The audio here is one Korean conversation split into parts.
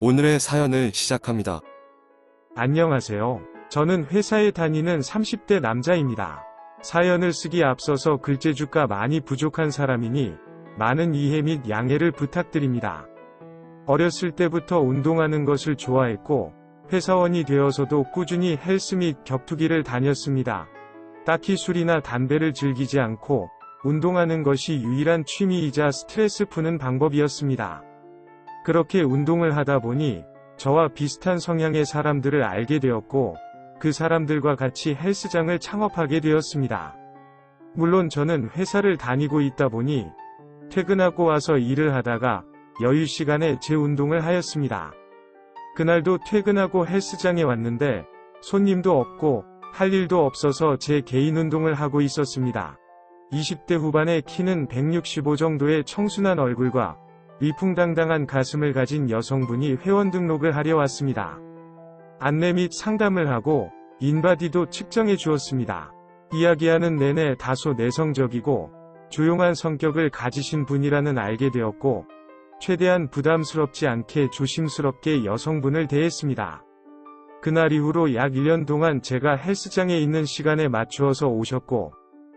오늘의 사연을 시작합니다. 안녕하세요. 저는 회사에 다니는 30대 남자입니다. 사연을 쓰기 앞서서 글재주가 많이 부족한 사람이니 많은 이해 및 양해를 부탁드립니다. 어렸을 때부터 운동하는 것을 좋아했고 회사원이 되어서도 꾸준히 헬스 및 격투기를 다녔습니다. 딱히 술이나 담배를 즐기지 않고 운동하는 것이 유일한 취미이자 스트레스 푸는 방법이었습니다. 그렇게 운동을 하다 보니 저와 비슷한 성향의 사람들을 알게 되었고 그 사람들과 같이 헬스장을 창업하게 되었습니다. 물론 저는 회사를 다니고 있다 보니 퇴근하고 와서 일을 하다가 여유 시간에 제 운동을 하였습니다. 그날도 퇴근하고 헬스장에 왔는데 손님도 없고 할 일도 없어서 제 개인 운동을 하고 있었습니다. 20대 후반의 키는 165 정도의 청순한 얼굴과 위풍당당한 가슴을 가진 여성분이 회원 등록을 하려 왔습니다. 안내 및 상담을 하고 인바디도 측정해 주었습니다. 이야기하는 내내 다소 내성적이고 조용한 성격을 가지신 분이라는 알게 되었고 최대한 부담스럽지 않게 조심스럽게 여성분을 대했습니다. 그날 이후로 약 1년 동안 제가 헬스장에 있는 시간에 맞추어서 오셨고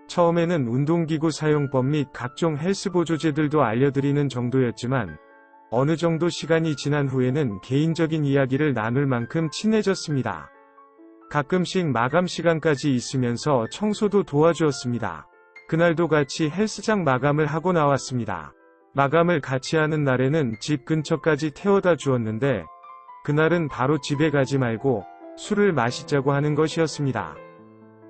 처음에는 운동기구 사용법 및 각종 헬스 보조제들도 알려드리는 정도였지만 어느 정도 시간이 지난 후에는 개인적인 이야기를 나눌 만큼 친해졌습니다. 가끔씩 마감 시간까지 있으면서 청소도 도와주었습니다. 그날도 같이 헬스장 마감을 하고 나왔습니다. 마감을 같이 하는 날에는 집 근처까지 태워다 주었는데 그날은 바로 집에 가지 말고 술을 마시자고 하는 것이었습니다.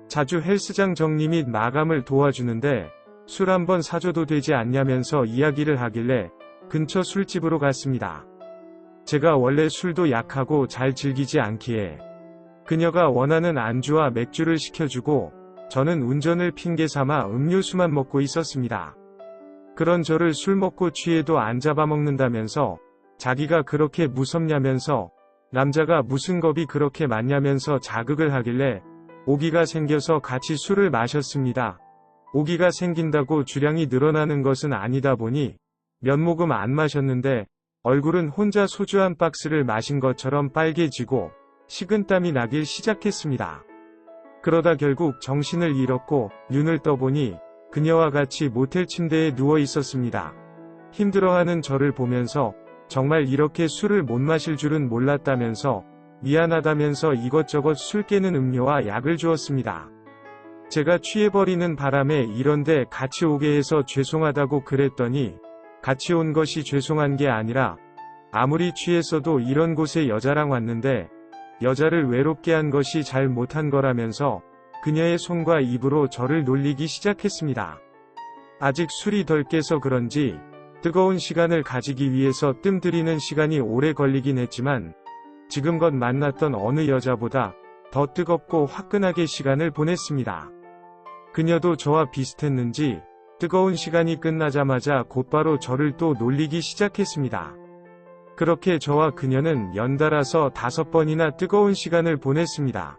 자주 헬스장 정리 및 마감을 도와주는데 술 한번 사줘도 되지 않냐면서 이야기를 하길래 근처 술집으로 갔습니다. 제가 원래 술도 약하고 잘 즐기지 않기에 그녀가 원하는 안주와 맥주를 시켜주고 저는 운전을 핑계 삼아 음료수만 먹고 있었습니다. 그런 저를 술 먹고 취해도 안 잡아먹는다면서 자기가 그렇게 무섭냐면서 남자가 무슨 겁이 그렇게 많냐면서 자극을 하길래 오기가 생겨서 같이 술을 마셨습니다. 오기가 생긴다고 주량이 늘어나는 것은 아니다 보니 몇 모금 안 마셨는데 얼굴은 혼자 소주 한 박스를 마신 것처럼 빨개지고 식은땀이 나길 시작했습니다. 그러다 결국 정신을 잃었고 눈을 떠보니 그녀와 같이 모텔 침대에 누워 있었습니다. 힘들어하는 저를 보면서 정말 이렇게 술을 못 마실 줄은 몰랐다면서 미안하다면서 이것저것 술 깨는 음료와 약을 주었습니다. 제가 취해버리는 바람에 이런데 같이 오게 해서 죄송하다고 그랬더니 같이 온 것이 죄송한 게 아니라 아무리 취했어도 이런 곳에 여자랑 왔는데 여자를 외롭게 한 것이 잘 못한 거라면서 그녀의 손과 입으로 저를 놀리기 시작했습니다. 아직 술이 덜 깨서 그런지 뜨거운 시간을 가지기 위해서 뜸 들이는 시간이 오래 걸리긴 했지만 지금껏 만났던 어느 여자보다 더 뜨겁고 화끈하게 시간을 보냈습니다. 그녀도 저와 비슷했는지 뜨거운 시간이 끝나자마자 곧바로 저를 또 놀리기 시작했습니다. 그렇게 저와 그녀는 연달아서 5번이나 뜨거운 시간을 보냈습니다.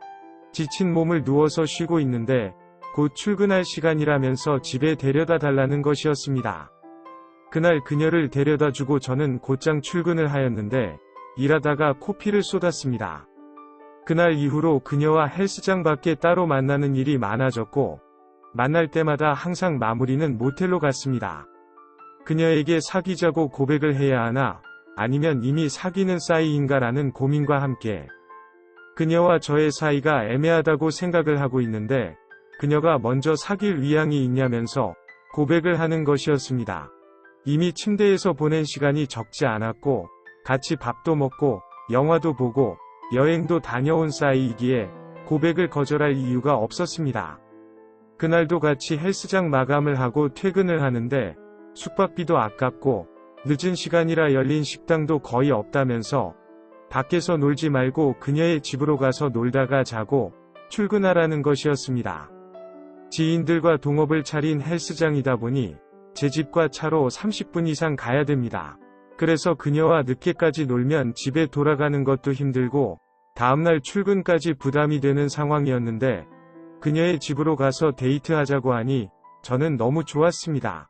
지친 몸을 누워서 쉬고 있는데 곧 출근할 시간이라면서 집에 데려다 달라는 것이었습니다. 그날 그녀를 데려다 주고 저는 곧장 출근을 하였는데 일하다가 코피를 쏟았습니다. 그날 이후로 그녀와 헬스장 밖에 따로 만나는 일이 많아졌고 만날 때마다 항상 마무리는 모텔로 갔습니다. 그녀에게 사귀자고 고백을 해야 하나 아니면 이미 사귀는 사이인가라는 고민과 함께 그녀와 저의 사이가 애매하다고 생각을 하고 있는데 그녀가 먼저 사귈 의향이 있냐면서 고백을 하는 것이었습니다. 이미 침대에서 보낸 시간이 적지 않았고 같이 밥도 먹고 영화도 보고 여행도 다녀온 사이이기에 고백을 거절할 이유가 없었습니다. 그날도 같이 헬스장 마감을 하고 퇴근을 하는데 숙박비도 아깝고 늦은 시간이라 열린 식당도 거의 없다면서 밖에서 놀지 말고 그녀의 집으로 가서 놀다가 자고 출근하라는 것이었습니다. 지인들과 동업을 차린 헬스장이다 보니 제 집과 차로 30분 이상 가야 됩니다. 그래서 그녀와 늦게까지 놀면 집에 돌아가는 것도 힘들고 다음날 출근까지 부담이 되는 상황이었는데 그녀의 집으로 가서 데이트하자고 하니 저는 너무 좋았습니다.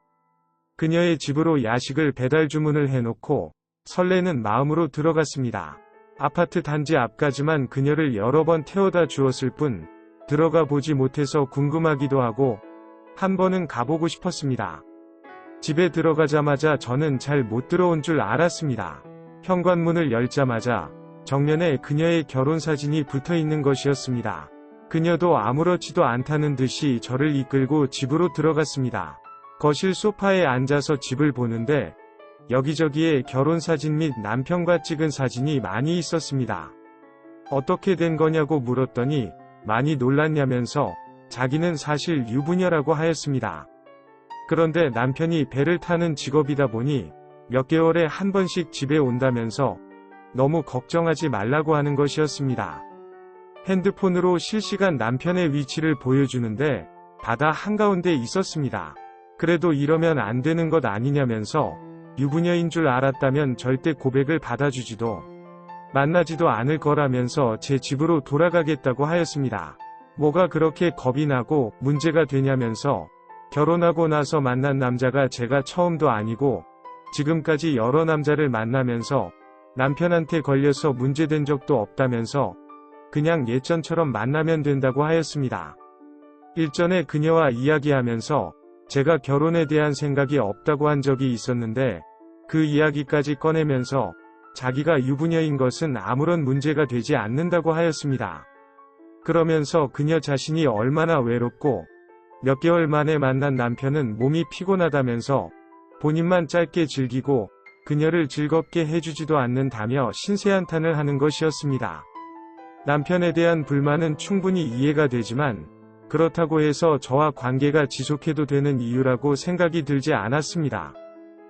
그녀의 집으로 야식을 배달 주문을 해놓고 설레는 마음으로 들어갔습니다. 아파트 단지 앞까지만 그녀를 여러 번 태워다 주었을 뿐 들어가 보지 못해서 궁금하기도 하고 한 번은 가보고 싶었습니다. 집에 들어가자마자 저는 잘 못 들어온 줄 알았습니다. 현관문을 열자마자 정면에 그녀의 결혼사진이 붙어 있는 것이었습니다. 그녀도 아무렇지도 않다는 듯이 저를 이끌고 집으로 들어갔습니다. 거실 소파에 앉아서 집을 보는데 여기저기에 결혼사진 및 남편과 찍은 사진이 많이 있었습니다. 어떻게 된 거냐고 물었더니 많이 놀랐냐면서 자기는 사실 유부녀라고 하였습니다. 그런데 남편이 배를 타는 직업이다 보니 몇 개월에 한 번씩 집에 온다면서 너무 걱정하지 말라고 하는 것이었습니다. 핸드폰으로 실시간 남편의 위치를 보여주는데 바다 한가운데 있었습니다. 그래도 이러면 안 되는 것 아니냐면서 유부녀인 줄 알았다면 절대 고백을 받아주지도 만나지도 않을 거라면서 제 집으로 돌아가겠다고 하였습니다. 뭐가 그렇게 겁이 나고 문제가 되냐면서 결혼하고 나서 만난 남자가 제가 처음도 아니고 지금까지 여러 남자를 만나면서 남편한테 걸려서 문제된 적도 없다면서 그냥 예전처럼 만나면 된다고 하였습니다. 일전에 그녀와 이야기하면서 제가 결혼에 대한 생각이 없다고 한 적이 있었는데 그 이야기까지 꺼내면서 자기가 유부녀인 것은 아무런 문제가 되지 않는다고 하였습니다. 그러면서 그녀 자신이 얼마나 외롭고 몇 개월 만에 만난 남편은 몸이 피곤하다면서 본인만 짧게 즐기고 그녀를 즐겁게 해주지도 않는다며 신세한탄을 하는 것이었습니다. 남편에 대한 불만은 충분히 이해가 되지만 그렇다고 해서 저와 관계가 지속해도 되는 이유라고 생각이 들지 않았습니다.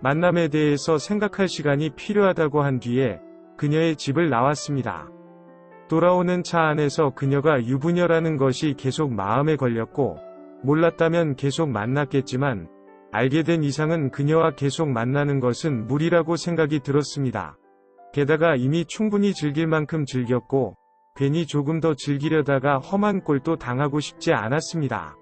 만남에 대해서 생각할 시간이 필요하다고 한 뒤에 그녀의 집을 나왔습니다. 돌아오는 차 안에서 그녀가 유부녀라는 것이 계속 마음에 걸렸고 몰랐다면 계속 만났겠지만 알게 된 이상은 그녀와 계속 만나는 것은 무리라고 생각이 들었습니다. 게다가 이미 충분히 즐길 만큼 즐겼고 괜히 조금 더 즐기려다가 험한 꼴도 당하고 싶지 않았습니다.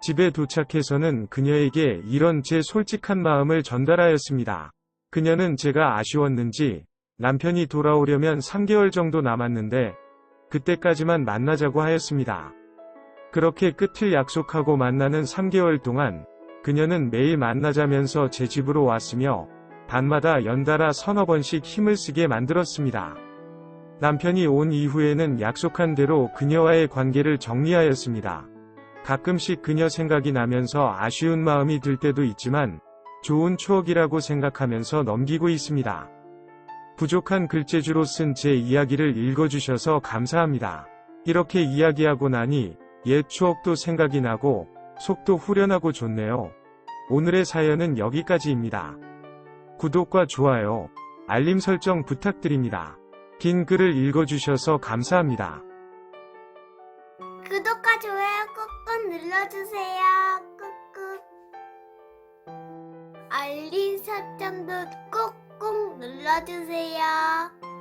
집에 도착해서는 그녀에게 이런 제 솔직한 마음을 전달하였습니다. 그녀는 제가 아쉬웠는지 남편이 돌아오려면 3개월 정도 남았는데 그때까지만 만나자고 하였습니다. 그렇게 끝을 약속하고 만나는 3개월 동안 그녀는 매일 만나자면서 제 집으로 왔으며 밤마다 연달아 서너 번씩 힘을 쓰게 만들었습니다. 남편이 온 이후에는 약속한 대로 그녀와의 관계를 정리하였습니다. 가끔씩 그녀 생각이 나면서 아쉬운 마음이 들 때도 있지만 좋은 추억이라고 생각하면서 넘기고 있습니다. 부족한 글재주로 쓴 제 이야기를 읽어주셔서 감사합니다. 이렇게 이야기하고 나니 옛 추억도 생각이 나고 속도 후련하고 좋네요. 오늘의 사연은 여기까지입니다. 구독과 좋아요, 알림 설정 부탁드립니다. 긴 글을 읽어주셔서 감사합니다. 구독과 좋아요 꾹꾹 눌러주세요. 꾹꾹. 알림 설정도 꾹꾹 눌러주세요.